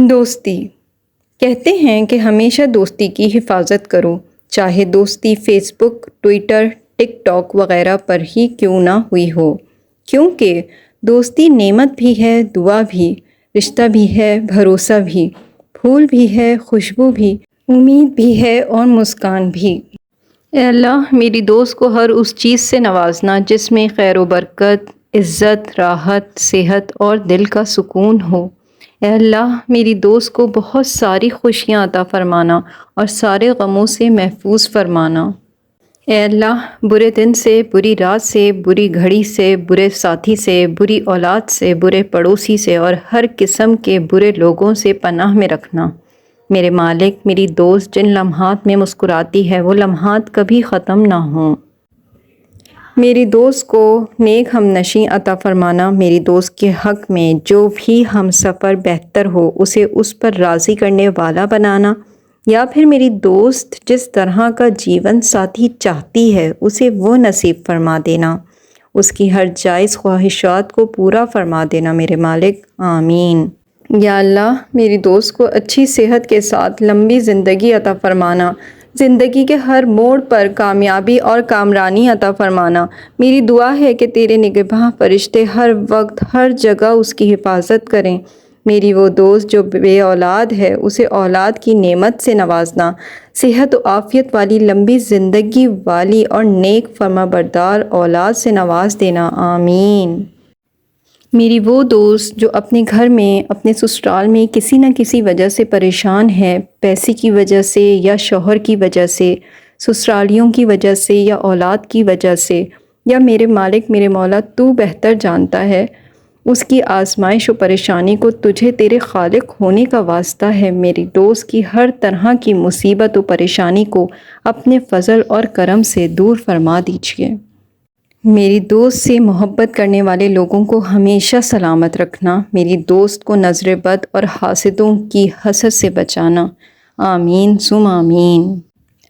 دوستی کہتے ہیں کہ ہمیشہ دوستی کی حفاظت کرو، چاہے دوستی فیس بک، ٹویٹر، ٹک ٹاک وغیرہ پر ہی کیوں نہ ہوئی ہو، کیونکہ دوستی نعمت بھی ہے، دعا بھی، رشتہ بھی ہے، بھروسہ بھی، پھول بھی ہے، خوشبو بھی، امید بھی ہے اور مسکان بھی۔ اے اللہ میری دوست کو ہر اس چیز سے نوازنا جس میں خیر و برکت، عزت، راحت، صحت اور دل کا سکون ہو۔ اے اللہ میری دوست کو بہت ساری خوشیاں عطا فرمانا اور سارے غموں سے محفوظ فرمانا۔ اے اللہ برے دن سے، بری رات سے، بری گھڑی سے، برے ساتھی سے، بری اولاد سے، برے پڑوسی سے اور ہر قسم کے برے لوگوں سے پناہ میں رکھنا۔ میرے مالک میری دوست جن لمحات میں مسکراتی ہے وہ لمحات کبھی ختم نہ ہوں۔ میری دوست کو نیک ہمنشیں عطا فرمانا۔ میری دوست کے حق میں جو بھی ہم سفر بہتر ہو اسے اس پر راضی کرنے والا بنانا، یا پھر میری دوست جس طرح کا جیون ساتھی چاہتی ہے اسے وہ نصیب فرما دینا، اس کی ہر جائز خواہشات کو پورا فرما دینا میرے مالک، آمین۔ یا اللہ میری دوست کو اچھی صحت کے ساتھ لمبی زندگی عطا فرمانا، زندگی کے ہر موڑ پر کامیابی اور کامرانی عطا فرمانا۔ میری دعا ہے کہ تیرے نگہباں فرشتے ہر وقت ہر جگہ اس کی حفاظت کریں۔ میری وہ دوست جو بے اولاد ہے اسے اولاد کی نعمت سے نوازنا، صحت و عافیت والی لمبی زندگی والی اور نیک فرمانبردار اولاد سے نواز دینا، آمین۔ میری وہ دوست جو اپنے گھر میں، اپنے سسرال میں کسی نہ کسی وجہ سے پریشان ہے، پیسے کی وجہ سے یا شوہر کی وجہ سے، سسرالیوں کی وجہ سے یا اولاد کی وجہ سے، یا میرے مالک میرے مولا تو بہتر جانتا ہے اس کی آزمائش و پریشانی کو، تجھے تیرے خالق ہونے کا واسطہ ہے میری دوست کی ہر طرح کی مصیبت و پریشانی کو اپنے فضل اور کرم سے دور فرما دیجیے۔ میری دوست سے محبت کرنے والے لوگوں کو ہمیشہ سلامت رکھنا، میری دوست کو نظر بد اور حاسدوں کی حسد سے بچانا، آمین ثم آمین۔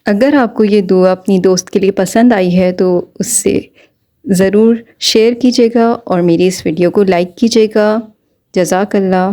اگر آپ کو یہ دعا اپنی دوست کے لیے پسند آئی ہے تو اس سے ضرور شیئر کیجیے گا اور میری اس ویڈیو کو لائک کیجیے گا۔ جزاک اللہ۔